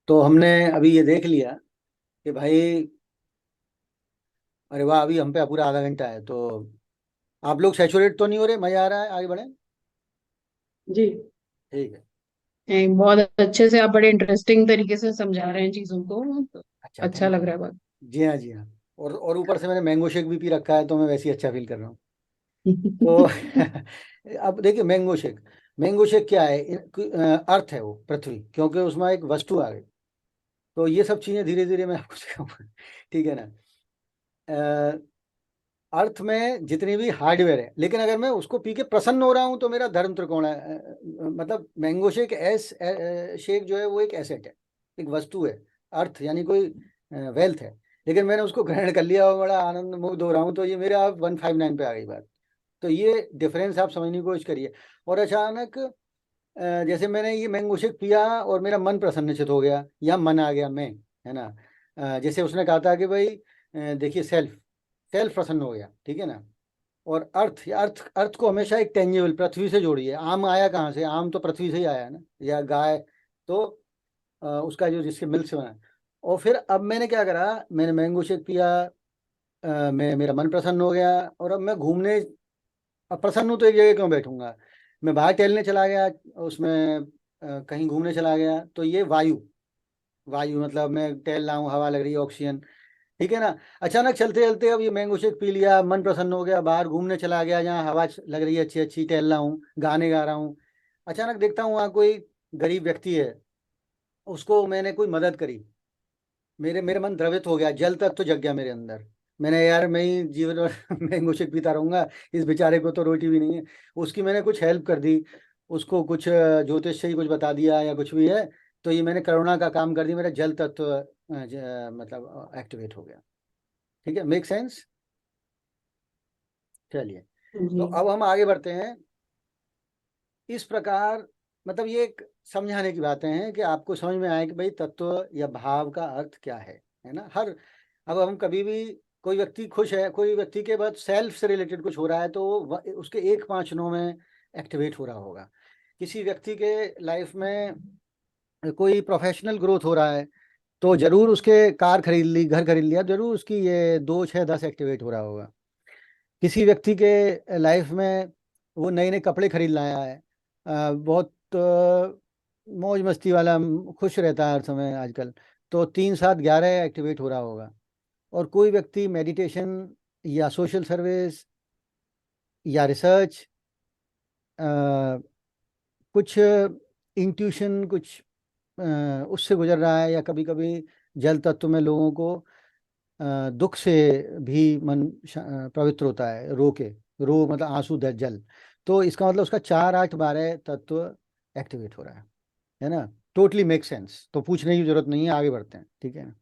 तो हमने अभी ये देख लिया कि भाई, अरे वाह, अभी हम पे पूरा आधा घंटा है। तो आप लोग सैचुरेट तो नहीं हो रहे? मजा आ रहा है? आगे बढ़े। जी। ठीक है। बहुत अच्छे से आप बड़े इंटरेस्टिंग तरीके से समझा रहे हैं चीजों को, तो अच्छा, अच्छा थैंक लग यू। रहा है बहुत। जी हाँ, जी हाँ। और ऊपर से मैंने मैंगो शेक भी पी रखा है, तो मैं वैसे ही अच्छा फील कर रहा हूँ। तो अब देखिए, मैंगो शेक क्या है? अर्थ है वो, पृथ्वी, क्योंकि उसमें एक वस्तु आ गई। तो ये सब चीजें धीरे धीरे मैं आपको सिखाऊंगा। ठीक है ना? अर्थ में जितनी भी हार्डवेयर है, लेकिन अगर मैं उसको पी के प्रसन्न हो रहा हूं तो मेरा धर्म त्रिकोण है। मतलब मैंगो शेक शेक जो है वो एक एसेट है, एक वस्तु है। अर्थ यानी कोई वेल्थ है। लेकिन मैंने उसको ग्रहण कर लिया और बड़ा आनंद मुग्ध हो रहा हूँ, तो ये मेरे आप 159 पे आ गई बात। तो ये डिफरेंस आप समझने की कोशिश करिए। और अचानक जैसे मैंने ये मैंगो शेक पिया और मेरा मन प्रसन्नचित हो गया, या मन आ गया मैं, है ना? जैसे उसने कहा था कि भाई, देखिए, सेल्फ सेल्फ प्रसन्न हो गया, ठीक है ना? और अर्थ को हमेशा एक टेंजिबल पृथ्वी से जोड़िए। आम आया कहाँ से? आम तो पृथ्वी से ही आया है ना, या गाय। तो उसका जो जिसके मिल्क से बना है। और फिर अब मैंने क्या करा, मैंने मैंगो शेक पिया, मैं मेरा मन प्रसन्न हो गया। और अब मैं घूमने, अब प्रसन्न हूँ तो एक जगह क्यों बैठूंगा? मैं बाहर टहलने चला गया, उसमें कहीं घूमने चला गया। तो ये वायु, वायु मतलब मैं टहल रहा हूँ, हवा लग रही है, ऑक्सीजन, ठीक है ना? अचानक चलते चलते अब ये मैंगो शेक पी लिया, मन प्रसन्न हो गया, बाहर घूमने चला गया जहाँ हवा लग रही है अच्छी अच्छी, टहल रहा हूँ, गाने गा रहा हूँ। अचानक देखता हूँ वहाँ कोई गरीब व्यक्ति है, उसको मैंने कोई मदद करी, मेरे मेरे मन द्रवित हो गया, जल तत्व जग गया मेरे अंदर। मैंने, यार मैं ही जीवन भर मैंगो शेक पीता रहूंगा, इस बेचारे को तो रोटी भी नहीं है। उसकी मैंने कुछ हेल्प कर दी, उसको कुछ ज्योतिष से ही कुछ बता दिया या कुछ भी है। तो ये मैंने करुणा का काम कर दिया, मेरा जल तत्व मतलब एक्टिवेट हो गया। ठीक है, मेक सेंस? चलिए, तो जी। अब हम आगे बढ़ते हैं। इस प्रकार, मतलब ये एक समझाने की बातें हैं कि आपको समझ में आए कि भाई तत्व या भाव का अर्थ क्या है ना? हर, अब हम कभी भी, कोई व्यक्ति खुश है, कोई व्यक्ति के बाद सेल्फ से रिलेटेड कुछ हो रहा है, तो उसके एक पांच नौ में एक्टिवेट हो रहा होगा। किसी व्यक्ति के लाइफ में कोई प्रोफेशनल ग्रोथ हो रहा है, तो जरूर उसके कार खरीद ली, घर खरीद लिया, जरूर उसकी ये दो छः दस एक्टिवेट हो रहा होगा। किसी व्यक्ति के लाइफ में वो नए नए कपड़े खरीद लाया है, बहुत मौज मस्ती वाला, खुश रहता है हर समय आजकल, तो 3 7 11 एक्टिवेट हो रहा होगा। और कोई व्यक्ति मेडिटेशन या सोशल सर्विस या रिसर्च, कुछ इंट्यूशन, कुछ उससे गुजर रहा है, या कभी कभी जल तत्व में लोगों को दुख से भी मन पवित्र होता है, रो के, रो मतलब आंसू जल। तो इसका मतलब उसका 4 8 12 तत्व एक्टिवेट हो रहा है ना? टोटली मेक सेंस, तो पूछने की जरूरत नहीं है, आगे बढ़ते हैं, ठीक है?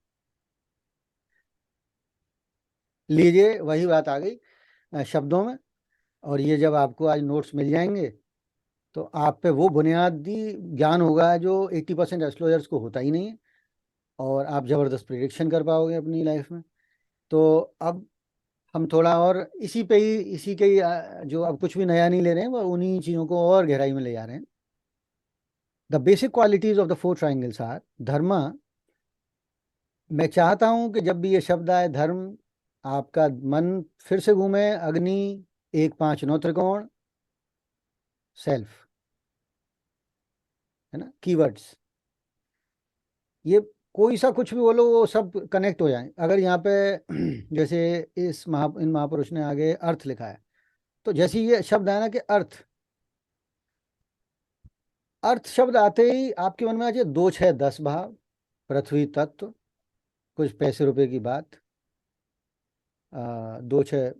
लीजिए, वही बात आ गई शब्दों में। और ये जब आपको आज नोट्स मिल जाएंगे, तो आप पे वो बुनियादी ज्ञान होगा जो 80% एस्ट्रोलजर्स को होता ही नहीं है, और आप जबरदस्त प्रिडिक्शन कर पाओगे अपनी लाइफ में। तो अब हम थोड़ा और इसी पे ही, इसी के ही जो अब कुछ भी नया नहीं ले रहे हैं, वो उन्हीं चीज़ों को और गहराई में ले जा रहे हैं। The basic qualities of the 4 triangles are dharma. मैं चाहता हूं कि जब भी ये शब्द आए धर्म, आपका मन फिर से घूमे अग्नि, 1 5 9 त्रिकोण, सेल्फ, है ना? कीवर्ड्स, ये कोई सा कुछ भी बोलो वो सब कनेक्ट हो जाए। अगर यहाँ पे जैसे इन महापुरुष ने आगे अर्थ लिखा है, तो जैसे ये शब्द है ना कि अर्थ, अर्थ शब्द आते ही आपके मन में आ जाए 2 6 10 भाव, पृथ्वी तत्व, कुछ पैसे रुपए की बात, दो छः,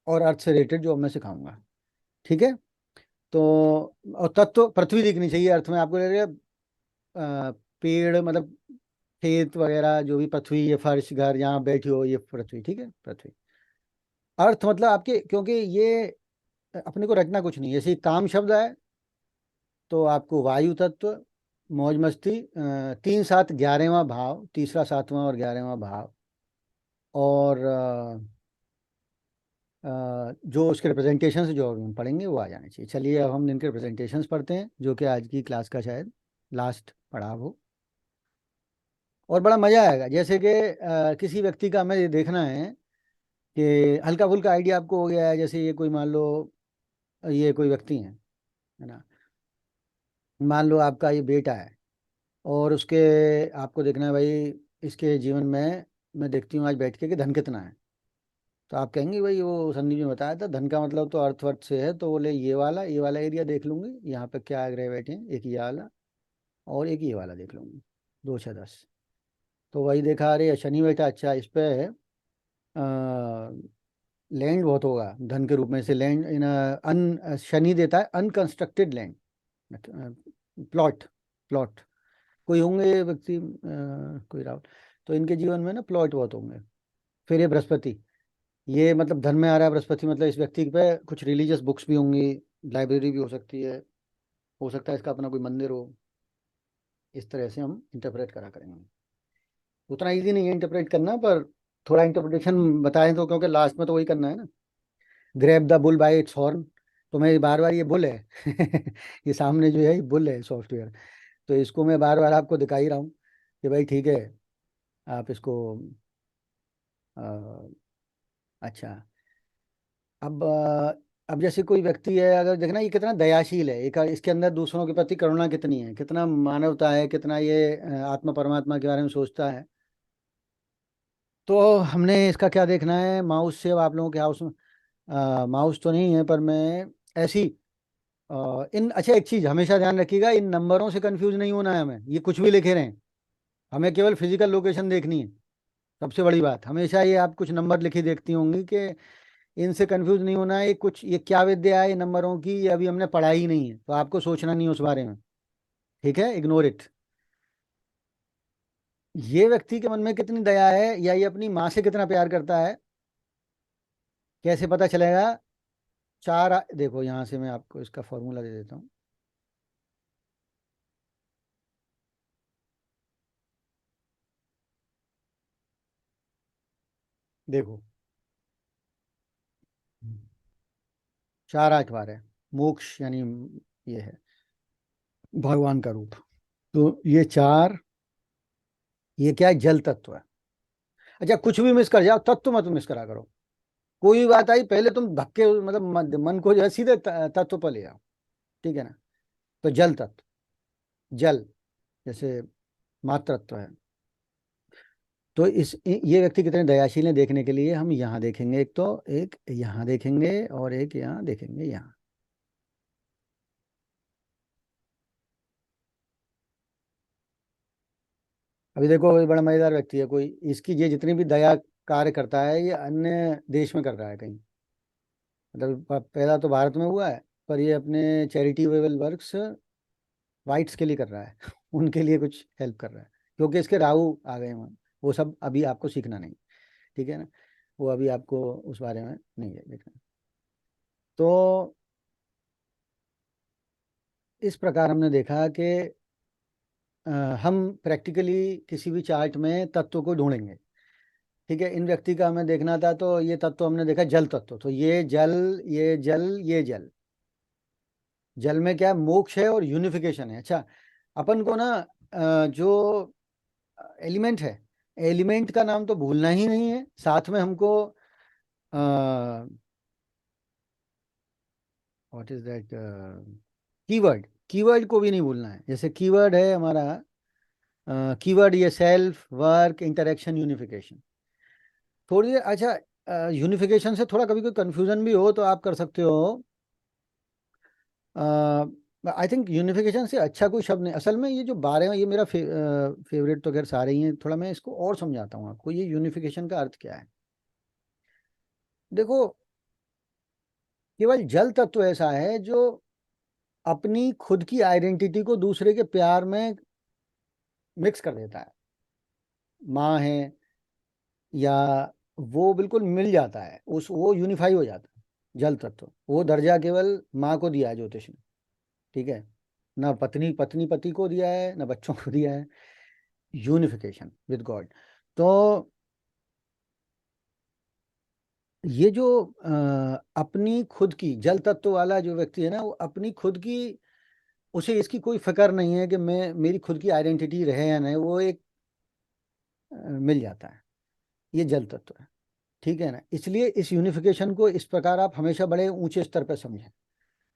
और अर्थ से रिलेटेड जो अब मैं सिखाऊंगा, ठीक है? तो और तत्व पृथ्वी दिखनी चाहिए अर्थ में आपको, लगेगा पेड़ मतलब खेत वगैरह, जो भी पृथ्वी, ये फर्श, घर, यहाँ बैठी हो, ये पृथ्वी, ठीक है? पृथ्वी अर्थ मतलब आपके, क्योंकि ये अपने को रचना कुछ नहीं है, जैसे काम शब्द है, तो आपको वायु तत्व, मौज मस्ती, 3 7 11वां भाव, तीसरा सातवां और 11वां भाव, और जो उसके रिप्रेजेंटेशन जो हम पढ़ेंगे वो आ जाने चाहिए। चलिए, अब हम इनके रिप्रेजेंटेशंस पढ़ते हैं, जो कि आज की क्लास का शायद लास्ट पढ़ा वो, और बड़ा मजा आएगा। जैसे कि किसी व्यक्ति का हमें ये देखना है कि हल्का फुल्का आइडिया आपको हो गया है, जैसे ये कोई मान लो, ये कोई व्यक्ति है ना, मान लो आपका ये बेटा है, और उसके, आपको देखना है भाई इसके जीवन में, मैं देखती हूँ आज बैठ के कि धन कितना है। तो आप कहेंगे भाई वो संदीप जी ने बताया था धन का मतलब तो अर्थवर्थ से है, तो बोले ये वाला एरिया देख लूंगी, यहाँ पे क्या ग्रह बैठे हैं, एक ये वाला और एक ये वाला देख लूंगी, 2 6 10। तो वही देखा, अरे शनि बैठा, अच्छा इस पे लैंड बहुत होगा धन के रूप में, से लैंड इन अन, शनि देता है अनकंस्ट्रक्टेड लैंड, प्लॉट, प्लॉट कोई होंगे व्यक्ति, कोई राहुल, तो इनके जीवन में ना प्लॉट बहुत होंगे। फिर ये बृहस्पति, ये मतलब धन में आ रहा है बृहस्पति, मतलब इस व्यक्ति पे कुछ रिलीजियस बुक्स भी होंगी, लाइब्रेरी भी हो सकती है, हो सकता है इसका अपना कोई मंदिर हो। इस तरह से हम इंटरप्रेट करा करेंगे। उतना इजी नहीं है इंटरप्रेट करना, पर थोड़ा इंटरप्रिटेशन बताएं तो, क्योंकि लास्ट में तो वही करना है ना, grab the bull bye it's horn. तो मैं बार बार ये बुल है ये सामने जो है ये बुल है सॉफ्टवेयर, तो इसको मैं बार बार आपको दिखा ही रहा हूँ कि भाई ठीक है, आप इसको अच्छा। अब अब जैसे कोई व्यक्ति है, अगर देखना ये कितना दयाशील है, एक इसके अंदर दूसरों के प्रति करुणा कितनी है, कितना मानवता है, कितना ये आत्मा परमात्मा के बारे में सोचता है। तो हमने इसका क्या देखना है, माउस से, अब आप लोगों के हाउस में माउस तो नहीं है, पर मैं ऐसी इन, अच्छा एक चीज हमेशा ध्यान रखिएगा, इन नंबरों से कंफ्यूज नहीं होना है हमें, ये कुछ भी लिखे रहें, हमें केवल फिजिकल लोकेशन देखनी है। सबसे बड़ी बात, हमेशा ये आप कुछ नंबर लिखी देखती होंगी कि इनसे कंफ्यूज नहीं होना है, ये कुछ, ये क्या विद्या है ये नंबरों की, ये अभी हमने पढ़ा ही नहीं है, तो आपको सोचना नहीं है उस बारे में। ठीक है, इग्नोर इट। ये व्यक्ति के मन में कितनी दया है, या ये अपनी माँ से कितना प्यार करता है, कैसे पता चलेगा? देखो यहाँ से मैं आपको इसका फॉर्मूला दे देता हूँ। देखो 4 8 बार है, मोक्ष यानी ये है भगवान का रूप। तो ये 4, ये क्या है, जल तत्व है। अच्छा कुछ भी मिस कर जाओ, तत्व मत मिस करा करो। कोई भी बात आई पहले तुम धक्के, मतलब मन को जो है सीधे तत्व पर ले आओ। ठीक है ना? तो जल तत्व, जल जैसे मातृत्व है। तो ये व्यक्ति कितने दयाशील हैं देखने के लिए हम यहाँ देखेंगे, एक तो एक यहाँ देखेंगे और एक यहाँ देखेंगे, यहाँ। अभी देखो ये बड़ा मजेदार व्यक्ति है कोई, इसकी ये जितनी भी दया कार्य करता है ये अन्य देश में कर रहा है कहीं, मतलब पैदा तो भारत में हुआ है, पर ये अपने चैरिटेबल वर्क्स वाइट्स के लिए कर रहा है उनके लिए कुछ हेल्प कर रहा है, क्योंकि इसके राहु आ गए हैं। वो सब अभी आपको सीखना नहीं। ठीक है ना? वो अभी आपको उस बारे में नहीं है देखना। तो इस प्रकार हमने देखा कि अ, हम प्रैक्टिकली किसी भी चार्ट में तत्व को ढूंढेंगे। ठीक है, इन व्यक्ति का हमें देखना था, तो ये तत्व हमने देखा जल तत्व, तो ये जल, ये जल, ये जल। जल में क्या है, मोक्ष है और यूनिफिकेशन है। अच्छा, अपन को ना जो एलिमेंट है, एलिमेंट का नाम तो भूलना ही नहीं है, साथ में हमको what is that, keyword, keyword को भी नहीं भूलना है। जैसे कीवर्ड है हमारा, कीवर्ड ये सेल्फ, वर्क, इंटरेक्शन, यूनिफिकेशन। थोड़ी देर, अच्छा यूनिफिकेशन से थोड़ा कभी कोई कंफ्यूजन भी हो तो आप कर सकते हो, आई थिंक यूनिफिकेशन से अच्छा कोई शब्द नहीं, असल में ये जो 12 ये मेरा फेवरेट तो खैर सारे ही हैं, थोड़ा मैं इसको और समझाता हूँ आपको, ये यूनिफिकेशन का अर्थ क्या है। देखो, केवल जल तत्व ऐसा है जो अपनी खुद की आइडेंटिटी को दूसरे के प्यार में मिक्स कर देता है। माँ है, या वो बिल्कुल मिल जाता है, उस वो यूनिफाई हो जाता है। जल तत्व वो दर्जा केवल माँ को दिया है ज्योतिष ने। ठीक है, ना पत्नी पत्नी पति को दिया है, ना बच्चों को दिया है। Unification with God. तो ये जो अपनी खुद की, जल तत्व वाला जो व्यक्ति है ना, वो अपनी खुद की उसे इसकी कोई फिक्र नहीं है कि मैं मेरी खुद की आइडेंटिटी रहे या नहीं, वो एक मिल जाता है। ये जल तत्व है, ठीक है ना। इसलिए इस यूनिफिकेशन को इस प्रकार आप हमेशा बड़े ऊंचे स्तर पर समझें।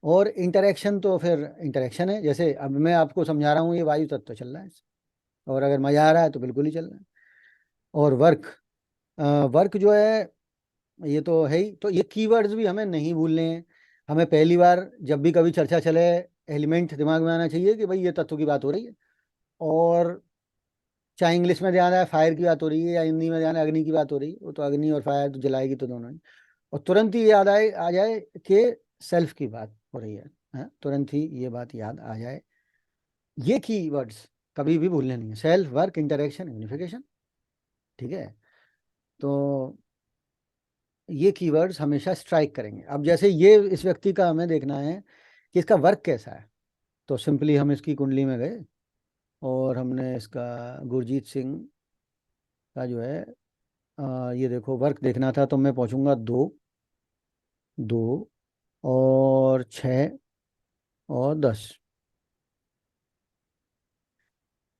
और इंटरेक्शन तो फिर इंटरेक्शन है, जैसे अब मैं आपको समझा रहा हूँ, ये वायु तत्व चल रहा है, और अगर मजा आ रहा है तो बिल्कुल ही चल रहा है। और वर्क, वर्क जो है ये तो है ही। तो ये कीवर्ड्स भी हमें नहीं भूलने हैं। हमें पहली बार जब भी कभी चर्चा चले, एलिमेंट दिमाग में आना चाहिए कि भाई ये तत्व की बात हो रही है। और चाहे इंग्लिश में ध्यान आए फायर की बात हो रही है, या हिंदी में ध्यान आए अग्नि की बात हो रही है, वो तो अग्नि और फायर तो जलाएगी तो दोनों ही। और तुरंत ही याद आए आ जाए कि सेल्फ की बात हो रही है, हाँ? तुरंत ही ये बात याद आ जाए। ये की वर्ड्स कभी भी भूलने नहीं है, सेल्फ, वर्क, इंटरेक्शन, यूनिफिकेशन, ठीक है। तो ये कीवर्ड्स हमेशा स्ट्राइक करेंगे। अब जैसे ये इस व्यक्ति का हमें देखना है कि इसका वर्क कैसा है, तो सिंपली हम इसकी कुंडली में गए और हमने इसका गुरजीत सिंह का जो है ये देखो वर्क देखना था, तो मैं पहुंचूंगा दो, दो और 6 और 10।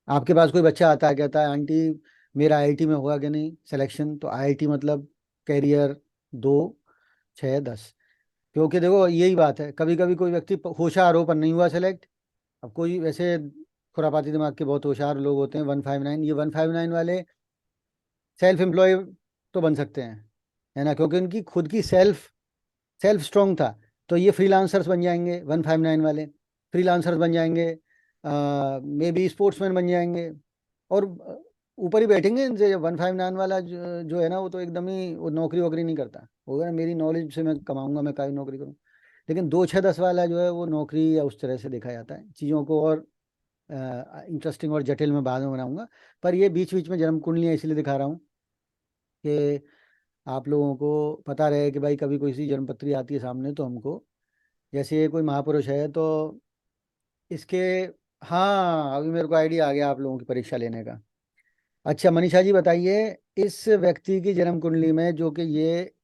आपके पास कोई बच्चा आता है कहता है आंटी मेरा आईआईटी में होगा कि नहीं सिलेक्शन, तो आईआईटी मतलब कैरियर, 2, 6, 10। क्योंकि देखो यही बात है, कभी कभी कोई व्यक्ति होशियार हो पर नहीं हुआ सेलेक्ट। अब कोई वैसे खुरापाती दिमाग के बहुत होशियार लोग होते हैं, 159, ये 159 वाले सेल्फ एम्प्लॉय तो बन सकते हैं, है ना, क्योंकि उनकी खुद की सेल्फ सेल्फ स्ट्रांग था। तो ये फ्रीलांसर्स बन जाएंगे 159 वाले, फ्रीलांसर्स बन जाएंगे, मे बी स्पोर्ट्समैन बन जाएंगे। और ऊपर ही बैठेंगे इनसे। 159 वाला जो है ना, वो तो एकदम ही वो नौकरी वोकरी नहीं करता, वो है ना मेरी नॉलेज से मैं कमाऊंगा, मैं काही नौकरी करूँ। लेकिन 2, 6, 10 वाला जो है वो नौकरी या उस तरह से देखा जाता है चीज़ों को। और इंटरेस्टिंग और जटिल मैं बाद में बनाऊंगा। पर ये बीच बीच में जन्म कुंडलियाँ इसलिए दिखा रहा हूँ कि आप लोगों को पता रहे कि भाई कभी कोई सी जन्मपत्री आती है सामने तो हमको, जैसे ये कोई महापुरुष है तो इसके, हाँ अभी मेरे को आइडिया आ गया आप लोगों की परीक्षा लेने का। अच्छा मनीषा जी बताइए, इस व्यक्ति की जन्म कुंडली में जो कि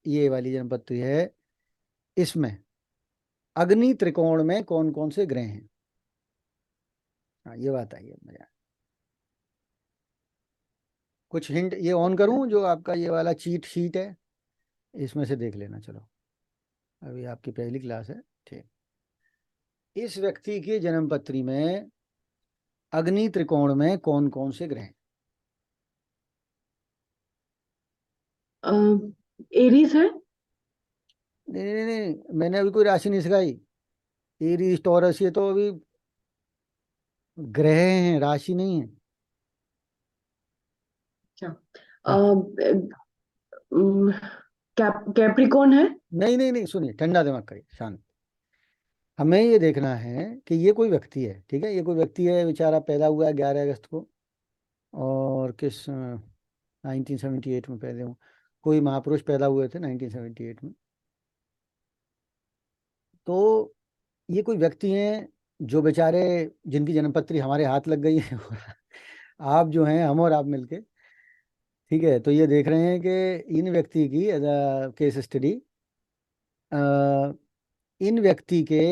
ये वाली जन्मपत्री है, इसमें अग्नि त्रिकोण में कौन कौन से ग्रह हैं? हाँ ये बताइए मजा। कुछ हिंट ये ऑन करूं जो आपका ये वाला चीट शीट है, इसमें से देख लेना। चलो अभी आपकी पहली क्लास है, ठीक। इस व्यक्ति की जन्मपत्री में अग्नि त्रिकोण में कौन कौन से ग्रह हैं? एरीज है। नहीं नहीं नहीं, मैंने अभी कोई राशि नहीं सिखाई। एरीज टॉरस ये तो अभी ग्रह हैं, राशि नहीं है। अच्छा। हाँ। कैप्रिकॉन है। नहीं नहीं नहीं, सुनिए ठंडा दिमाग करिए, शांत। हमें ये देखना है कि ये कोई व्यक्ति है, ठीक है, ये कोई व्यक्ति है बेचारा, पैदा हुआ है 11 अगस्त को, और किस 1978 में पैदा हुआ। कोई महापुरुष पैदा हुए थे 1978 में। तो ये कोई व्यक्ति हैं जो बेचारे, जिनकी जन्मपत्री हमारे हाथ लग गई है आप जो हैं, हम और आप मिलके, ठीक है। तो ये देख रहे हैं कि इन व्यक्ति की केस स्टडी, इन व्यक्ति के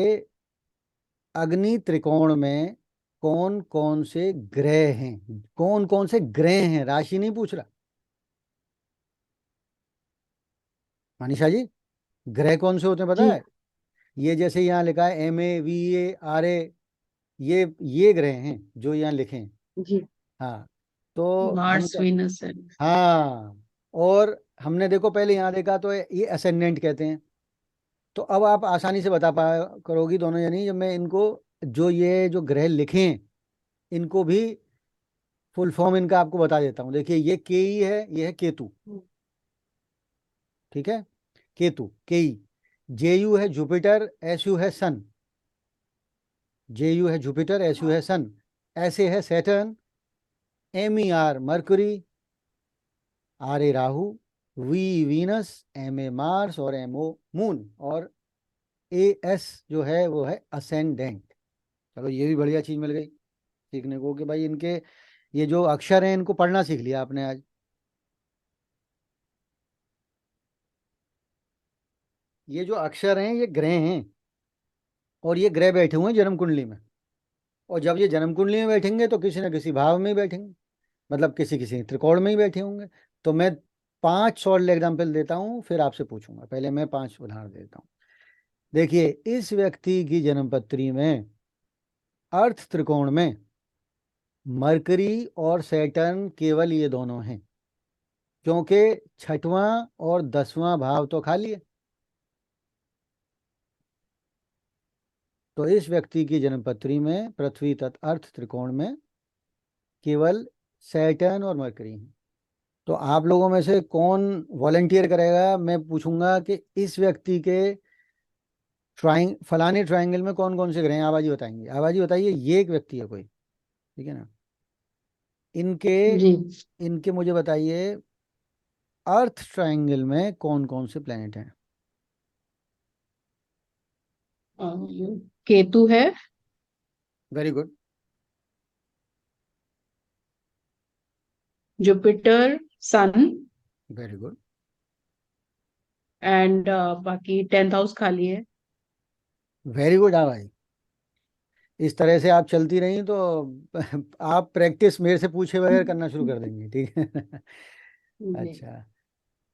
अग्नि त्रिकोण में कौन कौन से ग्रह हैं, कौन कौन से ग्रह हैं, राशि नहीं पूछ रहा। मनीषा जी, ग्रह कौन से होते हैं पता जी। है? ये जैसे यहाँ लिखा है MAVARA, ये ग्रह हैं जो यहाँ लिखे हैं। जी। हाँ। तो हम मार्स क्या, वीनस है। हाँ, और हमने देखो पहले यहाँ देखा तो ये असेंडेंट कहते हैं। तो अब आप आसानी से बता पा करोगी दोनों जनी, जब मैं इनको जो ये जो ग्रह लिखे हैं इनको भी फुल फॉर्म इनका आपको बता देता हूँ। देखिए ये केई है, ये है केतु, ठीक है। केतु केई। JU है जुपिटर, SU है सन। JU है जुपिटर, SU है सन। ऐसे है Saturn, MER Mercury, RA Rahu, Venus, MA Mars, और MO मून, और AS जो है वो है असेंडेंट। चलो ये भी बढ़िया चीज मिल गई सीखने को कि भाई इनके ये जो अक्षर हैं इनको पढ़ना सीख लिया आपने आज। ये जो अक्षर हैं ये ग्रह हैं, और ये ग्रह बैठे हुए हैं जन्म कुंडली में। और जब ये जन्म कुंडली में बैठेंगे तो किसी न किसी भाव में ही बैठेंगे, मतलब किसी किसी त्रिकोण में ही बैठे होंगे। तो मैं 5 शॉर्ट एग्जाम्पल देता हूँ, फिर आपसे पूछूंगा। पहले मैं 5 उदाहरण देता हूँ। देखिए, इस व्यक्ति की जन्म पत्री में अर्थ त्रिकोण में मरकरी और सैटर्न केवल ये दोनों हैं, क्योंकि छठवां और 10वां भाव तो खाली है। तो इस व्यक्ति की जन्मपत्री में पृथ्वी तथा अर्थ त्रिकोण में केवल सैटर्न और मरकरी हैं। तो आप लोगों में से कौन वॉलंटियर करेगा? मैं पूछूंगा कि इस व्यक्ति के फलाने ट्राइंगल में कौन कौन से ग्रह हैं, आबाजी बताएंगे। आबाजी बताइए, ये एक व्यक्ति है कोई, ठीक है ना? इनके जी। इनके मुझे बताइए, अर्थ ट्राइंगल में कौन कौन से प्लेनेट हैं? केतु है। Very good. Jupiter, Sun, very good. And बाकी 10th हाउस खाली है। Very good. हाँ भाई, इस तरह से आप चलती रही तो आप प्रैक्टिस मेरे से पूछे बगैर करना शुरू कर देंगे, ठीक है? जी। अच्छा,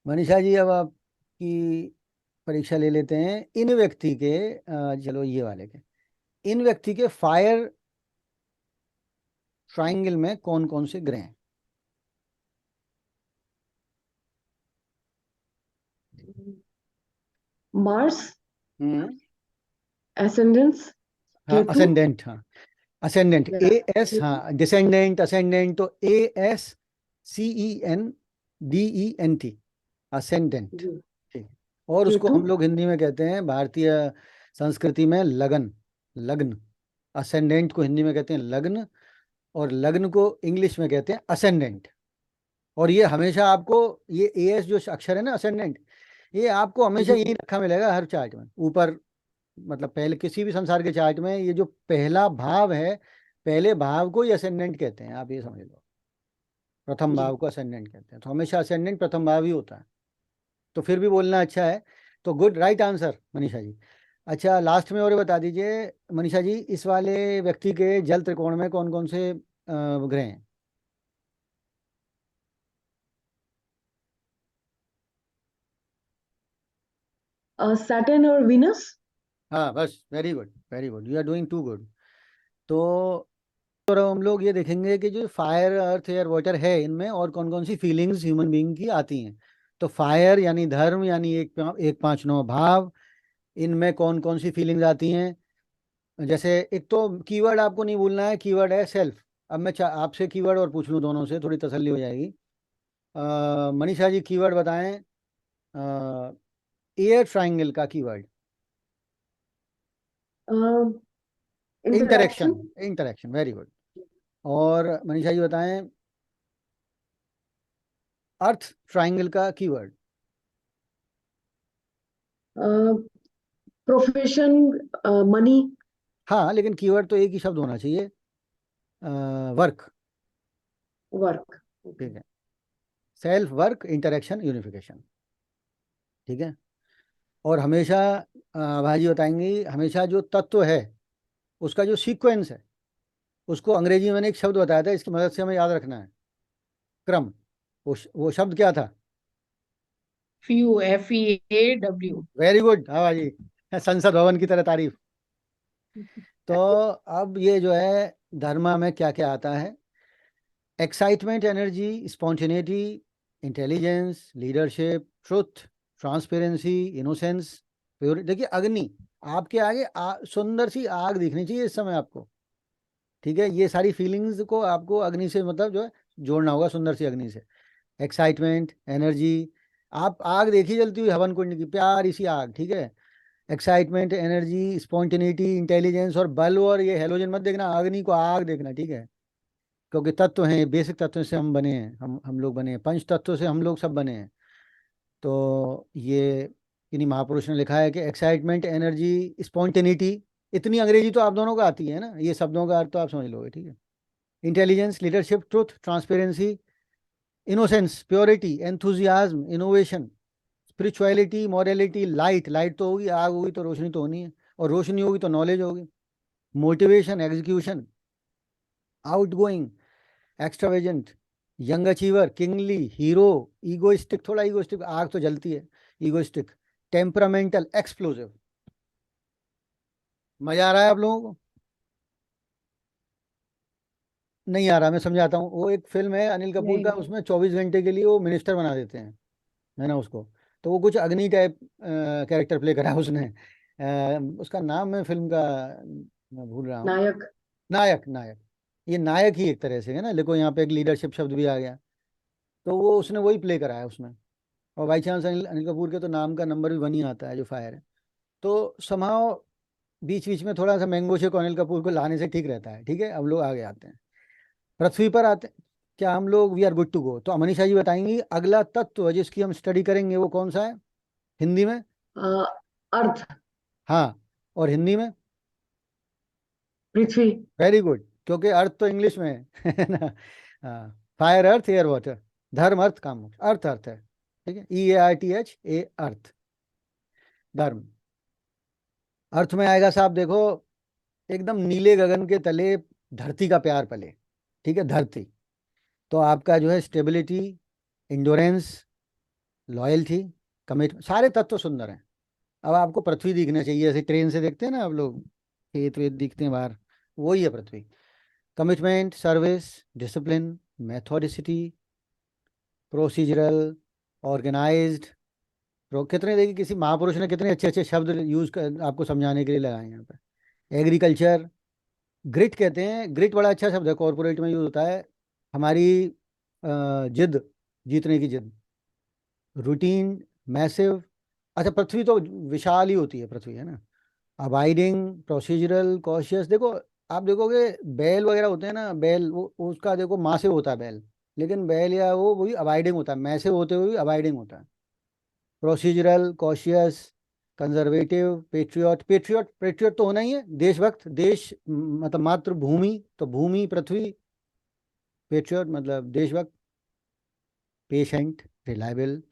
मनीषा जी, अब आपकी परीक्षा ले लेते हैं। इन व्यक्ति के चलो ये वाले के, इन व्यक्ति के फायर ट्राइंगल में कौन कौन से ग्रह हैं? मार्स, हम्म। एसेंडेंस, हाँ, केतु। असेंडेंट, हाँ। असेंडेंट, या, ए एस, केतु। हाँ, डिसेंडेंट, असेंडेंट तो ASCENDENT, असेंडेंट। जी। ठीक। और उसको केतु। हम लोग हिंदी में कहते हैं, भारतीय संस्कृति में, लगन। लग्न। असेंडेंट को हिंदी में कहते हैं लग्न, और लग्न को इंग्लिश में कहते हैं असेंडेंट। और ये हमेशा आपको, ये AS जो अक्षर है ना, असेंडेंट, ये आपको हमेशा जी। यही रखा मिलेगा हर चार्ट में ऊपर। मतलब पहले किसी भी संसार के चार्ट में ये जो पहला भाव है, पहले भाव को ही असेंडेंट कहते हैं, आप ये समझ लो। प्रथम जी। भाव को असेंडेंट कहते हैं, तो हमेशा असेंडेंट प्रथम भाव ही होता है। तो फिर भी बोलना अच्छा है। तो good, right answer Manisha ji. अच्छा, लास्ट में और ये बता दीजिए मनीषा जी, इस वाले व्यक्ति के जल त्रिकोण में कौन कौन से ग्रह हैं? सैटर्न और विनस। हाँ बस, very good, very good, you are doing too good. तो और हम लोग ये देखेंगे कि जो फायर, अर्थ, एयर, वाटर है, इनमें और कौन कौन सी फीलिंग्स ह्यूमन बीइंग की आती हैं। तो फायर यानी धर्म, यानी एक पाँच नौ भाव, इनमें कौन कौन सी फीलिंग्स आती हैं? जैसे एक तो कीवर्ड आपको नहीं भूलना है, कीवर्ड है सेल्फ। अब मैं आपसे कीवर्ड और पूछ लूँ, दोनों से थोड़ी तसल्ली हो जाएगी। मनीषा जी, कीवर्ड बताएं, एयर ट्राइंगल का keyword. Interaction. Interaction. Interaction, very good. और मनीषा जी बताएं, अर्थ ट्राइंगल का कीवर्ड। Profession, money. हाँ, लेकिन कीवर्ड तो एक ही शब्द होना चाहिए, वर्क। वर्क। ठीक है, सेल्फ, वर्क, इंटरेक्शन, यूनिफिकेशन। ठीक है। और हमेशा भाजी बताएंगी, हमेशा जो तत्व है उसका जो सीक्वेंस है, उसको अंग्रेजी में मैंने एक शब्द बताया था, इसकी मदद से हमें याद रखना है, क्रम। वो शब्द क्या था? Few, FEAW। वेरी गुड, हाँ भाजी, संसद भवन की तरह तारीफ। तो अब ये जो है, धर्मा में क्या क्या आता है? Excitement, energy, spontaneity, intelligence, leadership, truth, transparency, innocence, pure. देखिए, अग्नि आपके आगे सुंदर सी आग दिखनी चाहिए इस समय आपको। ठीक है, ये सारी फीलिंग्स को आपको अग्नि से, मतलब जो है, जोड़ना होगा सुंदर सी अग्नि से। एक्साइटमेंट, एनर्जी, आप आग देखी जलती हुई हवन कुंड की प्यारी सी आग, ठीक है। एक्साइटमेंट, एनर्जी, स्पॉन्टेनिटी, इंटेलिजेंस और बल, और ये हेलोजन मत देखना, अग्नि को आग देखना, ठीक है। क्योंकि तत्व हैं, बेसिक तत्वों से हम बने हैं, हम लोग बने हैं, पंच तत्वों से हम लोग सब बने हैं। तो ये किन्हीं महापुरुष ने लिखा है कि एक्साइटमेंट, एनर्जी, स्पॉन्टेनिटी, इतनी अंग्रेजी तो आप दोनों को आती है ना, ये शब्दों का अर्थ तो आप समझ लोगे, ठीक है। Intelligence, leadership, truth, transparency, innocence, purity, enthusiasm, innovation, spirituality, morality, light. Light तो होगी, आग होगी तो रोशनी तो होनी है, और रोशनी होगी तो नॉलेज होगी। Motivation, execution, outgoing, extravagant, young achiever, kingly, hero, egoistic, थोड़ा ईगोइस्टिक, आग तो जलती है, ईगोइस्टिक, टेम्परामेंटल, एक्सप्लोसिव। मजा आ रहा है आप लोगों को? नहीं आ रहा, मैं समझाता हूँ। वो एक फिल्म है अनिल कपूर नहीं का, उसमें 24 घंटे के लिए वो मिनिस्टर बना देते हैं, है ना उसको। तो वो कुछ अग्नि टाइप कैरेक्टर प्ले करा है उसने। उसका नाम मैं फिल्म का मैं भूल रहा हूँ। नायक। नायक, नायक। ये नायक ही एक तरह से है ना, देखो यहाँ पे एक लीडरशिप शब्द भी आ गया। तो वो उसने वही प्ले करा है उसमें। और बाई चांस अनिल अनिल कपूर के तो नाम का नंबर भी 1 ही आता है, जो फायर है। तो समाव बीच बीच में थोड़ा सा मैंगो शेक अनिल कपूर को लाने से ठीक रहता है। ठीक है, अब लोग आगे आते हैं, पृथ्वी पर आते हैं। क्या हम लोग we are good to go? तो मनीषा जी बताएंगी अगला तत्व जिसकी हम स्टडी करेंगे वो कौन सा है हिंदी में? अ, अर्थ। हाँ, और हिंदी में? पृथ्वी। वेरी गुड, क्योंकि अर्थ तो इंग्लिश में है ना। हाँ, फायर, अर्थ, एयर, वाटर। धर्म, अर्थ, काम, मोक्ष। अर्थ, अर्थ है, ठीक है, EARTH, ए अर्थ, धर्म। अर्थ में आएगा साहब, देखो, एकदम नीले गगन के तले धरती का प्यार पले। ठीक है, धरती। तो आपका जो है स्टेबिलिटी, इंडोरेंस, लॉयल्टी, कमिट, सारे तत्व सुंदर हैं। अब आपको पृथ्वी दिखना चाहिए, ऐसे ट्रेन से देखते हैं ना आप लोग, खेत वेत दिखते हैं बाहर, वही है पृथ्वी। Commitment, service, discipline, methodicity, procedural, organised. कितने देखिए किसी महापुरुष ने कितने अच्छे अच्छे शब्द यूज कर आपको समझाने के लिए लगाए यहाँ पे। एग्रीकल्चर, ग्रिट कहते हैं, ग्रिट बड़ा अच्छा शब्द है, कॉर्पोरेट में यूज होता है। हमारी जिद, जीतने की जिद। Routine, massive. अच्छा, पृथ्वी तो विशाल ही होती है पृथ्वी, है ना। Abiding, procedural, cautious. देखो, आप देखोगे बैल वगैरह होते हैं ना, बैल वो उसका देखो मासिव होता है बैल, लेकिन बैल या वो भी अबाइडिंग होता है, मैसिव होते हुए भी अबाइडिंग होता है। Procedural, cautious, conservative, patriot. Patriot, patriot तो होना ही है, देशभक्त, देश मतलब मातृभूमि, तो भूमि पृथ्वी, पेट्रियट मतलब देशभक्त। पेशेंट, रिलायबल,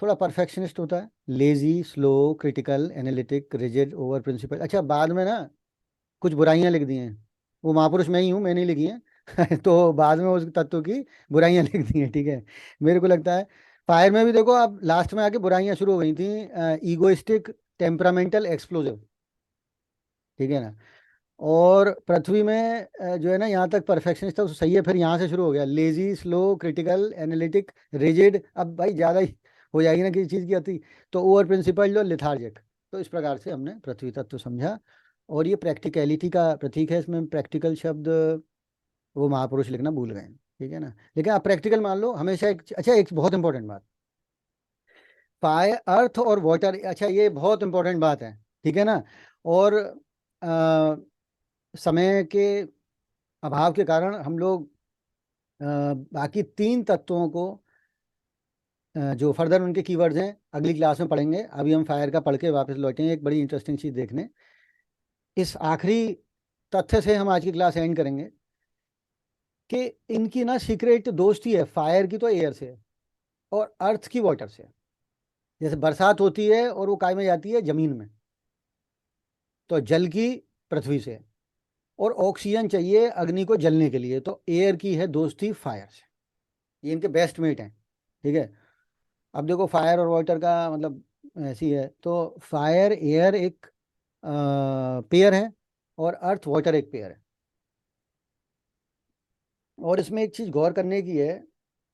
थोड़ा परफेक्शनिस्ट होता है। Lazy, slow, critical, analytic, rigid, over principle. अच्छा, बाद में ना कुछ बुराइयां लिख दी हैं, वो महापुरुष मैं ही हूँ, मैंने ही लिखी हैं तो बाद में उस तत्व की बुराइयां लिख दी हैं, ठीक है। मेरे को लगता है फायर में भी देखो आप लास्ट में आके बुराइयां शुरू हो गई थी, ईगोइस्टिक, टेम्परामेंटल, एक्सप्लोसिव, ठीक है ना। और पृथ्वी में जो है ना, यहाँ तक परफेक्शनिस्ट था, सही है, फिर यहाँ से शुरू हो गया lazy, slow, critical, analytic, rigid. अब भाई ज़्यादा ही हो जाएगी ना किसी चीज़ की अति, तो ओवर प्रिंसिपल जो लिथार्जिक। तो इस प्रकार से हमने पृथ्वी तत्व समझा। और ये प्रैक्टिकलिटी का प्रतीक है, इसमें प्रैक्टिकल शब्द वो महापुरुष लिखना भूल गए हैं, ठीक है ना। लेकिन आप प्रैक्टिकल मान लो हमेशा। एक अच्छा, एक बहुत इंपॉर्टेंट बात, फायर, अर्थ और वाटर। अच्छा, ये बहुत इंपॉर्टेंट बात है, ठीक है ना। और समय के अभाव के कारण हम लोग बाकी 3 तत्वों को जो फर्दर उनके कीवर्ड्स हैं अगली क्लास में पढ़ेंगे। अभी हम फायर का पढ़ के वापस लौटेंगे एक बड़ी इंटरेस्टिंग चीज़ देखने। इस आखिरी तथ्य से हम आज की क्लास एंड करेंगे कि इनकी ना सीक्रेट दोस्ती है, फायर की तो एयर से है, और अर्थ की वाटर से। जैसे बरसात होती है और वो काय में जाती है जमीन में, तो जल की पृथ्वी से, और ऑक्सीजन चाहिए अग्नि को जलने के लिए, तो एयर की है दोस्ती फायर से। ये इनके बेस्ट मेट हैं, ठीक है। अब देखो फायर और वाटर का मतलब ऐसी है, तो फायर एयर एक पेयर है, और अर्थ वाटर एक पेयर है। और इसमें एक चीज गौर करने की है,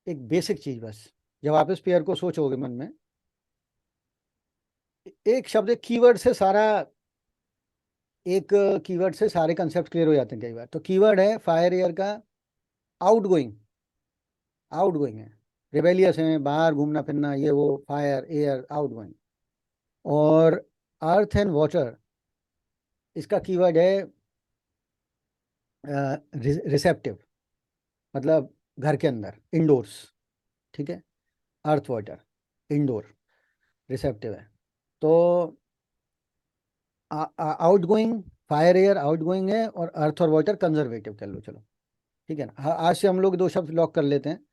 एक बेसिक चीज बस, जब आप इस पेयर को सोचोगे मन में, एक शब्द, एक कीवर्ड से सारा, एक कीवर्ड से सारे कंसेप्ट क्लियर हो जाते हैं कई बार। तो कीवर्ड है फायर एयर का आउटगोइंग, आउटगोइंग है, रिबेलियस है, बाहर घूमना फिरना, ये वो, फायर एयर आउटगोइंग। और अर्थ एंड वाटर, इसका कीवर्ड है रिसेप्टिव, मतलब घर के अंदर, इंडोर्स, ठीक है। अर्थ वाटर इंडोर, रिसेप्टिव है। तो आउटगोइंग, फायर एयर आउटगोइंग है, और अर्थ और वाटर कंजर्वेटिव कर लो, चलो, ठीक है ना। आज से हम लोग 2 शब्द लॉक कर लेते हैं।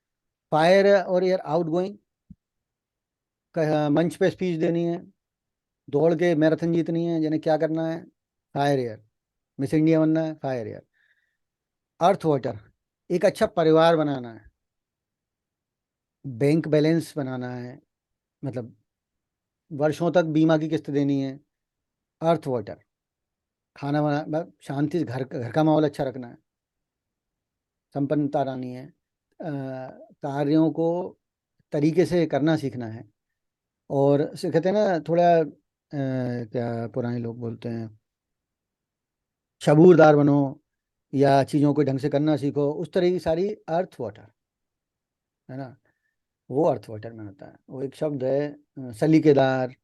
फायर और एयर आउटगोइंग, मंच पे स्पीच देनी है, दौड़ के मैराथन जीतनी है, यानी क्या करना है, फायर एयर। मिस इंडिया बनना है, फायर एयर। अर्थ वाटर, एक अच्छा परिवार बनाना है, बैंक बैलेंस बनाना है, मतलब वर्षों तक बीमा की किस्त देनी है। अर्थ वाटर, खाना बना, मतलब शांति से घर का माहौल अच्छा रखना है, संपन्नता लानी है, कार्यों को तरीके से करना सीखना है। और से कहते हैं ना थोड़ा क्या पुराने लोग बोलते हैं, शबूरदार बनो, या चीज़ों को ढंग से करना सीखो, उस तरह की सारी अर्थ वाटर, है ना, वो अर्थ वाटर में होता है। वो एक शब्द है, सलीकेदार,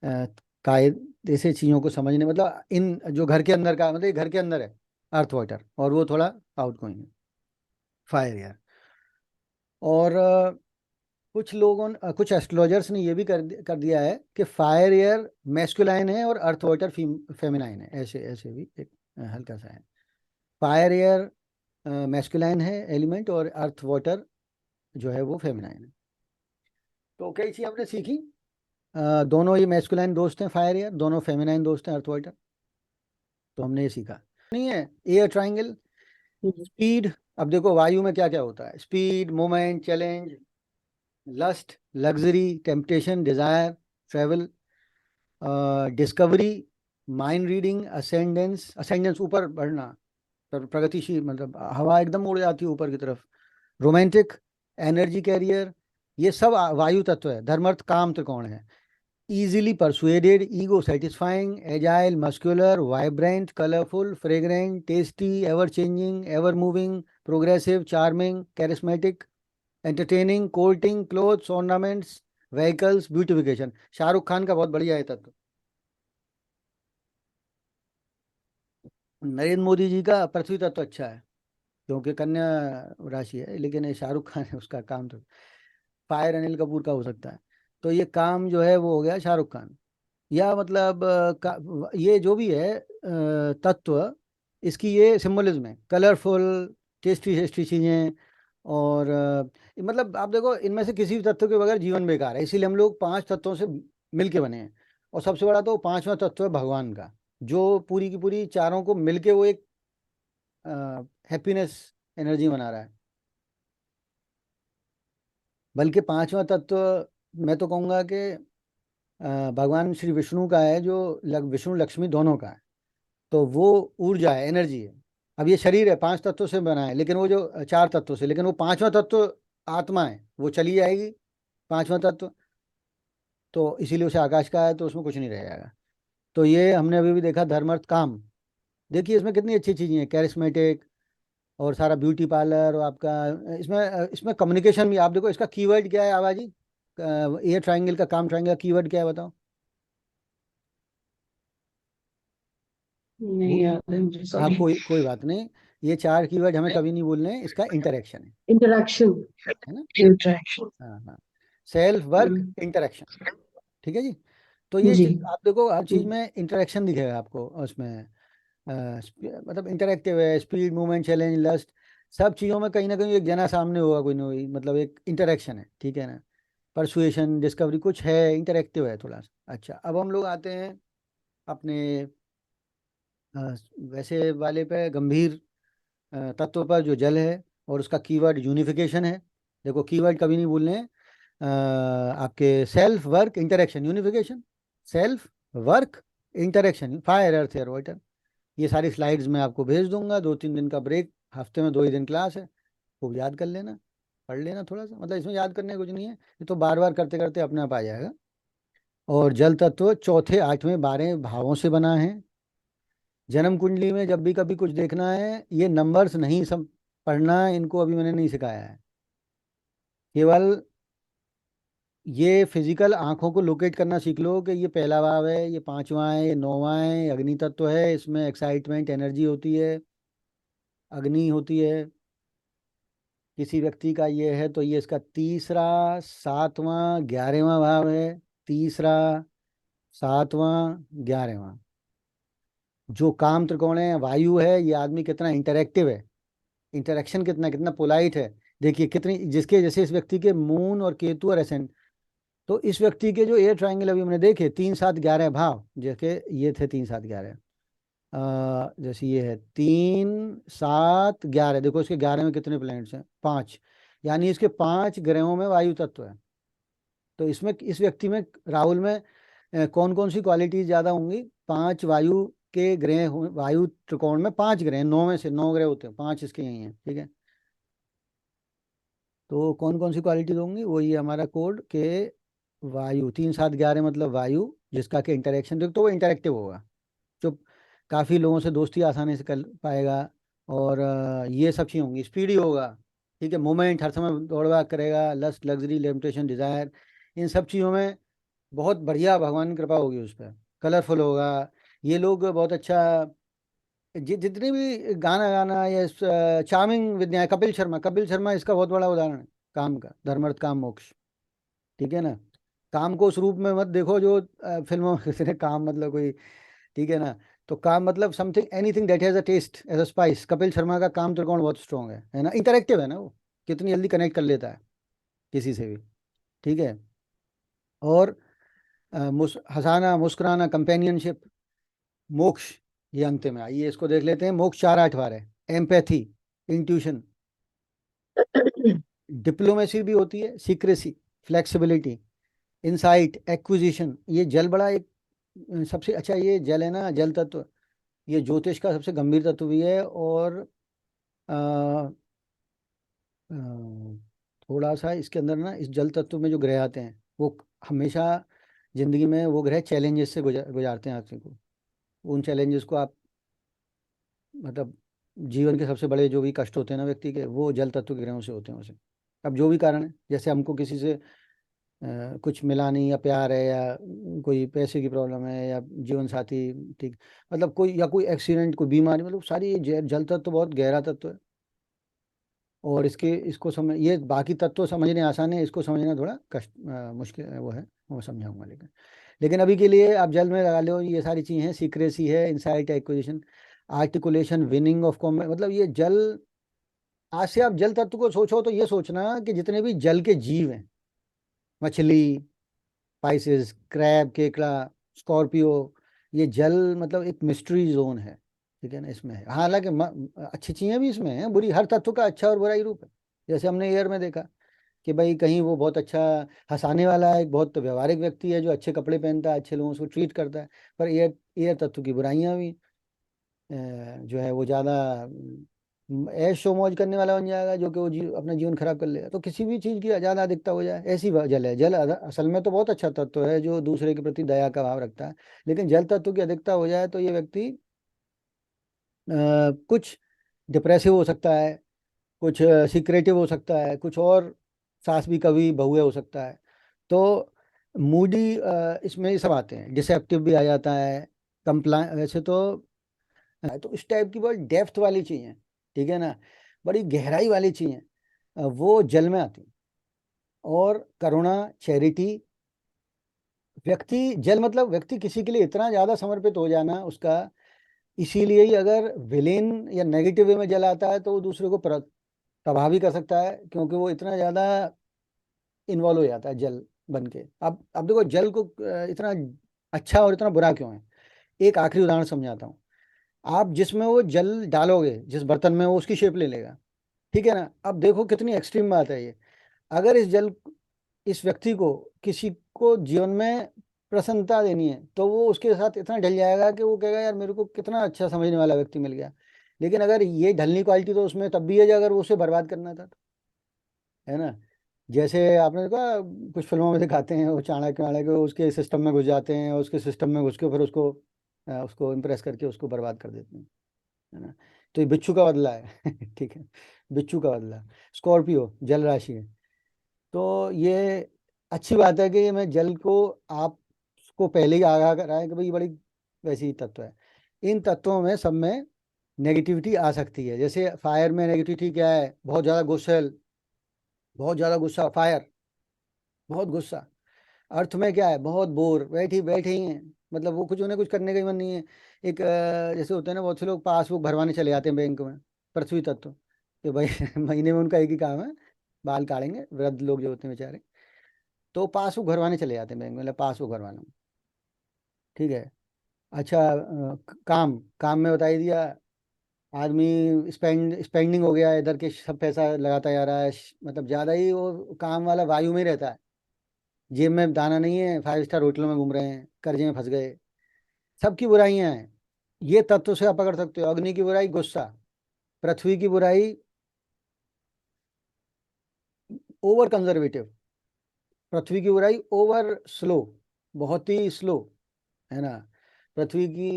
अ, कायदे से चीज़ों को समझने, मतलब इन जो घर के अंदर का, मतलब ये घर के अंदर है अर्थ वाटर, और वो थोड़ा आउट गोइंग है फायर एयर। और कुछ लोगों ने, कुछ एस्ट्रोलॉजर्स ने ये भी कर दिया है कि फायर एयर मैस्कुलाइन है और अर्थ वाटर फेमिनाइन है, ऐसे ऐसे भी एक हल्का सा है। फायर एयर मैस्कुलाइन है एलिमेंट, और अर्थ वाटर जो है वो फेमिनाइन है। तो कई चीज़ हमने सीखी। दोनों ये मैस्कुलाइन दोस्त हैं फायर एयर, दोनों फेमिनाइन दोस्त हैं अर्थ वाटर। तो हमने ये सीखा नहीं है। एयर ट्राइंगल, स्पीड, अब देखो वायु में क्या क्या होता है, speed, moment, challenge, lust, luxury, temptation, desire, travel, discovery, mind reading, ascendance, ascendance ऊपर बढ़ना, प्रगतिशील, मतलब हवा एकदम उड़ जाती है ऊपर की तरफ, रोमांटिक, एनर्जी कैरियर, ये सब वायु तत्व है। धर्मर्थ काम त्रिकोण है। easily persuaded, ego satisfying, agile, muscular, vibrant, colorful, fragrant, tasty, ever changing, ever moving, progressive, charming, charismatic, entertaining, courting, clothes, ornaments, vehicles, beautification। Shahrukh Khan का बहुत बढ़िया है तत्व। नरेंद्र मोदी जी का पृथ्वी तत्व अच्छा है, क्योंकि कन्या राशि है, लेकिन ये शाहरुख खान है, उसका काम तो फायर अनिल कपूर का हो सकता है। तो ये काम जो है वो हो गया शाहरुख खान। या मतलब ये जो भी है तत्व, इसकी ये सिंबलिज्म है, कलरफुल, टेस्टी टेस्टी चीज़ें। और मतलब आप देखो, इनमें से किसी भी तत्व के बगैर जीवन बेकार है, इसीलिए हम लोग पांच तत्वों से मिलके बने हैं। और सबसे बड़ा तो पांचवा तत्व है भगवान का, जो पूरी की पूरी चारों को मिलके वो एक हैप्पीनेस एनर्जी बना रहा है। बल्कि पांचवा तत्व मैं तो कहूँगा कि भगवान श्री विष्णु का है, जो विष्णु लक्ष्मी दोनों का है। तो वो ऊर्जा है, एनर्जी है। अब ये शरीर है, पांच तत्वों से बना है, लेकिन वो जो चार तत्वों से, लेकिन वो पांचवा तत्व आत्मा है, वो चली जाएगी पांचवा तत्व। तो इसीलिए उसे आकाश का है, तो उसमें कुछ नहीं रह जाएगा। तो ये हमने अभी भी देखा, धर्म अर्थ काम। देखिए इसमें कितनी अच्छी चीजें हैं, कैरिस्मेटिक, और सारा ब्यूटी पार्लर, और आपका इसमें इसमें कम्युनिकेशन भी। आप देखो इसका कीवर्ड क्या है, आवाजी, ये ट्राइंगल का काम, ट्राइंगल का कीवर्ड क्या है बताओ। नहीं वो, याद है मुझे, आप सॉरी। कोई बात नहीं, ये चार कीवर्ड हमें कभी नहीं बोलने हैं, इसका इंटरेक्शन इंटरेक्शन। है ना। इंटरेक्शन। हाँ हाँ, सेल्फ वर्क इंटरेक्शन, ठीक है जी। तो जी। आप देखो हर चीज में इंटरेक्शन दिखेगा आपको उसमें। मतलब इंटरेक्टिव है, स्पीड, मूवमेंट, चैलेंज, लस्ट, सब चीज़ों में कहीं ना कहीं एक जना सामने होगा, कोई ना कोई, मतलब एक इंटरेक्शन है, ठीक है ना। परसुएशन, डिस्कवरी, कुछ है, इंटरेक्टिव है थोड़ा सा। अच्छा, अब हम लोग आते हैं अपने वैसे वाले पे, गंभीर तत्व पर, जो जल है, और उसका कीवर्ड यूनिफिकेशन है। देखो कीवर्ड कभी नहीं भूलने हैं। आपके self work interaction unification, self work interaction, fire earth air water. ये सारी स्लाइड्स मैं आपको भेज दूंगा, 2-3 दिन का ब्रेक, हफ्ते में 2 ही दिन क्लास है, खूब याद कर लेना, पढ़ लेना थोड़ा सा, मतलब इसमें याद करने कुछ नहीं है, ये तो बार बार करते करते अपने आप आ जाएगा। और जल तत्व चौथे, आठवें, 12 भावों से बना है। जन्म कुंडली में जब भी कभी कुछ देखना है, ये नंबर्स नहीं सब पढ़ना, इनको अभी मैंने नहीं सिखाया है। केवल ये फिजिकल आंखों को लोकेट करना सीख लो कि ये पहला भाव है, ये पांचवा है, ये नौवां है, अग्नि तत्व है, इसमें एक्साइटमेंट, एनर्जी होती है, अग्नि होती है। किसी व्यक्ति का ये है तो ये इसका तीसरा, सातवां, 11वां भाव है। तीसरा, सातवां, 11वां, जो काम त्रिकोण है, वायु है, ये आदमी कितना इंटरेक्टिव है, इंटरेक्शन कितना कितना पोलाइट है। देखिए कितनी, जिसके जैसे इस व्यक्ति के मून और केतु और एसेंट, तो इस व्यक्ति के जो एयर ट्रायंगल अभी हमने देखे, 3, 7, 11 भाव, जैसे ये थे 3, 7, 11, जैसे ये है 3 7 11, देखो इसके 11 में कितने प्लैनेट्स हैं, 5, यानी इसके 5 ग्रहों में वायु तत्व है। तो इसमें इस व्यक्ति में, राहुल में कौन कौन सी क्वालिटीज ज्यादा होंगी? 5 वायु के ग्रह वायु त्रिकोण में 5 ग्रह हैं, 9 में से 9 ग्रह होते हैं, 5 इसके यही हैं, ठीक है। तो कौन कौन सी क्वालिटीज होंगी, वो ये हमारा कोड के वायु 3 7 11 मतलब वायु, जिसका के इंटरेक्शन देख तो वो इंटरेक्टिव होगा, जो काफ़ी लोगों से दोस्ती आसानी से कर पाएगा। और ये सब चीज़ें होंगी, स्पीडी होगा, ठीक है, मोमेंट, हर समय दौड़ भाग करेगा, लस्ट लग्जरी लिमिटेशन डिजायर, इन सब चीज़ों में बहुत बढ़िया भगवान की कृपा होगी उस पर। कलरफुल होगा, ये लोग बहुत अच्छा, जितने भी गाना गाना या चार्मिंग विद्या, कपिल शर्मा इसका बहुत बड़ा उदाहरण है, काम का, धर्मार्थ काम मोक्ष, ठीक है ना। काम को उस रूप में मत देखो जो फिल्मों में किसी ने काम मतलब कोई, ठीक है ना। तो काम मतलब something anything that has a taste as a spice. Kapil Sharma का काम त्रिकोण बहुत स्ट्रॉन्ग है ना, इंटरेक्टिव है ना वो, कितनी जल्दी कनेक्ट कर लेता है किसी से भी, ठीक है। और हंसाना मुस्कुराना, कंपेनियनशिप, मोक्ष, ये अंतिम है, आइए इसको देख लेते हैं। मोक्ष 4 8 बार है। एम्पैथी, इंट्यूशन, डिप्लोमेसी भी होती है, सीक्रेसी, फ्लेक्सिबिलिटी, इंसाइट, एक्विजिशन। ये जल बड़ा एक सबसे अच्छा, ये जल है ना, जल तत्व, ये ज्योतिष का सबसे गंभीर तत्व भी है। और अ, अ, थोड़ा सा इसके अंदर ना, इस जल तत्व में जो ग्रह आते हैं वो हमेशा जिंदगी में वो ग्रह चैलेंजेस से गुजारते हैं आदमी को। उन चैलेंजेस को आप मतलब, जीवन के सबसे बड़े जो भी कष्ट होते हैं ना व्यक्ति के, वो जल तत्व के ग्रहों से होते हैं उसे। अब जो भी कारण है, जैसे हमको किसी से कुछ मिला नहीं, या प्यार है, या कोई पैसे की प्रॉब्लम है, या जीवन साथी, ठीक, मतलब कोई, या कोई एक्सीडेंट, कोई बीमारी, मतलब सारी ये जल तत्व बहुत गहरा तत्व है। और इसको समझ, ये बाकी तत्व समझने आसान है, इसको समझना थोड़ा कष्ट, मुश्किल वो है, वो समझाऊंगा। लेकिन अभी के लिए आप जल में लगा लो, ये सारी चीज़ें हैं, सीक्रेसी है, insight, acquisition, articulation, winning of combat, मतलब ये जल। आज से आप जल तत्व को सोचो तो ये सोचना कि जितने भी जल के जीव हैं, मछली, पाइसेस, क्रैब, केकड़ा, स्कॉर्पियो, ये जल मतलब एक मिस्ट्री जोन है, ठीक है ना। इसमें है, हालांकि अच्छी चीजें भी इसमें हैं, बुरी, हर तत्व का अच्छा और बुरा ही रूप है। जैसे हमने एयर में देखा कि भाई कहीं वो बहुत अच्छा हंसाने वाला है, एक बहुत व्यवहारिक व्यक्ति है जो अच्छे कपड़े पहनता है, अच्छे लोगों को ट्रीट करता है, पर एयर एयर तत्व की बुराइयां भी, जो है वो ज्यादा ऐश शो मौज करने वाला बन जाएगा, जो कि वो अपना जीवन खराब कर लेगा। तो किसी भी चीज की ज्यादा अधिकता हो जाए, ऐसी जल है। जल असल में तो बहुत अच्छा तत्व है जो दूसरे के प्रति दया का भाव रखता है, लेकिन जल तत्व की अधिकता हो जाए तो ये व्यक्ति कुछ डिप्रेसिव हो सकता है, कुछ सीक्रेटिव हो सकता है, कुछ और, सास भी कभी बहुए हो सकता है। तो मूडी, इसमें ये सब आते हैं, डिसेप्टिव भी आ जाता है, कंप्ला वैसे तो इस टाइप की बहुत डेप्थ वाली चीजें, ठीक है ना, बड़ी गहराई वाली चीजें, वो जल में आती हैं। और करुणा, चैरिटी, व्यक्ति, जल मतलब व्यक्ति किसी के लिए इतना ज्यादा समर्पित हो जाना उसका। इसीलिए ही अगर विलेन या नेगेटिव वे में जल आता है तो वो दूसरे को तबाह भी कर सकता है, क्योंकि वो इतना ज्यादा इन्वॉल्व हो जाता है जल बन के। अब देखो जल को इतना अच्छा और इतना बुरा क्यों है, एक आखिरी उदाहरण समझाता हूँ। आप जिसमें वो जल डालोगे, जिस बर्तन में, वो उसकी शेप ले लेगा, ठीक है ना। अब देखो कितनी एक्सट्रीम बात है ये। अगर इस व्यक्ति को, किसी को जीवन में प्रसन्नता देनी है, तो वो उसके साथ इतना ढल जाएगा कि वो कहेगा यार मेरे को कितना अच्छा समझने वाला व्यक्ति मिल गया। लेकिन अगर ये ढलनी क्वालिटी तो उसमें तब भी है, जो अगर वो उसे बर्बाद करना था तो, है ना। जैसे आपने देखा, कुछ फिल्मों में दिखाते हैं वो चाणक्य वाणक्य उसके सिस्टम में घुस जाते हैं, उसके सिस्टम में घुस के फिर उसको इम्प्रेस करके उसको बर्बाद कर देते हैं, है ना। तो ये बिच्छू का बदला है ठीक है, बिच्छू का बदला। स्कॉर्पियो जल राशि है। तो ये अच्छी बात है कि मैं जल को आपको पहले ही आगाह कराया कि भाई ये बड़ी वैसी तत्व है। इन तत्वों में सब में नेगेटिविटी आ सकती है। जैसे फायर में नेगेटिविटी क्या है, बहुत ज़्यादा गुस्सैल, बहुत ज़्यादा गुस्सा, फायर, बहुत गुस्सा। अर्थ में क्या है, बहुत बोर, बैठे बैठे ही हैं, मतलब वो कुछ, उन्हें कुछ करने का ही मन नहीं है। एक जैसे होते हैं ना, बहुत से लोग पासबुक भरवाने चले जाते हैं बैंक में। पृथ्वी तत्व, कि भाई महीने में उनका एक ही काम है, बाल काटेंगे, वृद्ध लोग जो होते हैं बेचारे, तो पासबुक भरवाने चले जाते हैं बैंक में, मतलब पासबुक भरवाना, ठीक है। अच्छा, काम काम में बता ही दिया। आदमी स्पेंडिंग हो गया, इधर के सब पैसा लगाता जा रहा है, मतलब ज्यादा ही वो काम वाला वायु में ही रहता है। जेब में दाना नहीं है, 5 स्टार होटलों में घूम रहे हैं, कर्जे में फंस गए। सबकी बुराइयां हैं। ये तत्व से आप पकड़ सकते हो। अग्नि की बुराई गुस्सा, पृथ्वी की बुराई ओवर कंजर्वेटिव, पृथ्वी की बुराई ओवर स्लो, बहुत ही स्लो, है ना। पृथ्वी की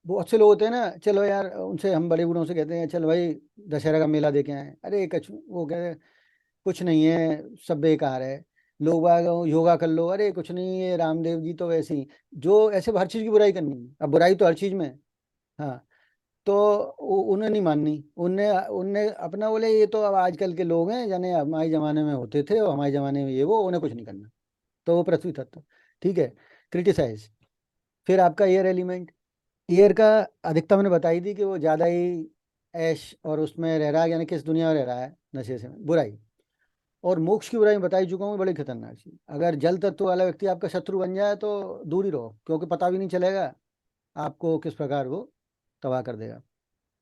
बहुत से लोग होते हैं ना, चलो यार, उनसे हम बड़े बूढ़ों से कहते हैं चल भाई दशहरा का मेला देखे आए, अरे कछ वो कहते हैं कुछ नहीं है, सब बेकार है। लोग बाग योगा कर लो, अरे कुछ नहीं है, रामदेव जी तो वैसे ही। जो ऐसे हर चीज की बुराई करनी है, अब बुराई तो हर चीज में है। हाँ, तो उन्हें नहीं माननी, उन्हें उन्हें अपना बोले ये तो अब आजकल के लोग हैं, जाने हमारे जमाने में होते थे और हमारे जमाने में ये वो, उन्हें कुछ नहीं करना। तो वो पृथ्वी तत्व। ठीक है। क्रिटिसाइज। फिर आपका एयर एलिमेंट। ईयर का अधिकता मैंने बताई थी कि वो ज़्यादा ही ऐश और उसमें रह रहा है, यानी किस दुनिया में रह रहा है, नशे से, बुराई। और मोक्ष की बुराई में बता ही चुका हूँ, बड़ी खतरनाक चीज। अगर जल तत्व वाला व्यक्ति आपका शत्रु बन जाए तो दूर ही रहो, क्योंकि पता भी नहीं चलेगा आपको किस प्रकार वो तबाह कर देगा,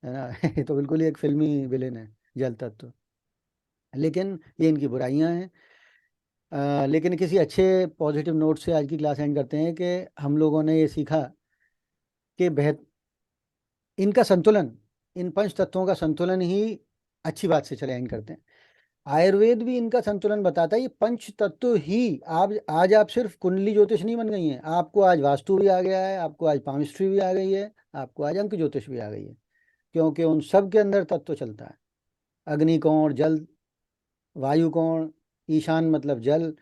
है ना। ये तो बिल्कुल ही एक फिल्मी विलेन है, जल तत्व। लेकिन ये इनकी बुराइयां हैं। लेकिन किसी अच्छे पॉजिटिव नोट से आज की क्लास एंड करते हैं कि हम लोगों ने ये सीखा कि इनका संतुलन, इन पंच तत्वों का संतुलन ही अच्छी बात से चले एंड करते हैं। आयुर्वेद भी इनका संतुलन बताता है। ये पंच तत्व ही आप आज आप सिर्फ कुंडली ज्योतिष नहीं बन गई हैं, आपको आज वास्तु भी आ गया है, आपको आज पामिस्ट्री भी आ गई है, आपको आज अंक ज्योतिष भी आ गई है। क्योंकि उन सब के अंदर तत्व चलता है। अग्नि कौण, जल, वायु कौण, ईशान मतलब जल।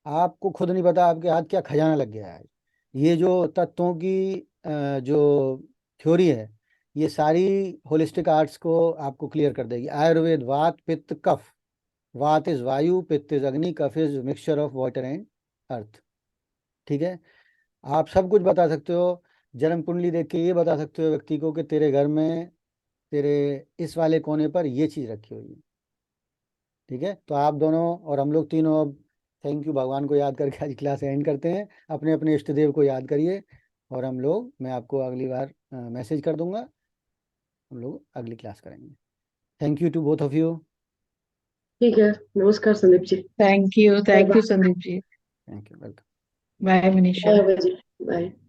आपको खुद नहीं पता आपके हाथ क्या खजाना लग गया है। ये जो तत्वों की जो थ्योरी है, ये सारी होलिस्टिक आर्ट्स को आपको क्लियर कर देगी। आयुर्वेद वात पित्त कफ। वात इज वायु, पित्त इज अग्नि, कफ is mixture of water and earth. ठीक है। आप सब कुछ बता सकते हो। जन्म कुंडली देख के ये बता सकते हो व्यक्ति को कि तेरे घर में, तेरे इस वाले कोने पर ये चीज रखी हुई है। ठीक है। तो आप दोनों और हम लोग तीनों अब थैंक यू भगवान को याद करके आज क्लास एंड करते हैं। अपने अपने इष्ट देव को याद करिए। और हम लोग, मैं आपको अगली बार मैसेज कर दूंगा, हम लोग अगली क्लास करेंगे। Thank you to both of you. ठीक है। नमस्कार Sandeep ji. Thank bye you bye. Sandeep ji. Thank you, welcome. Bye Manisha. Bye bye ji. Bye.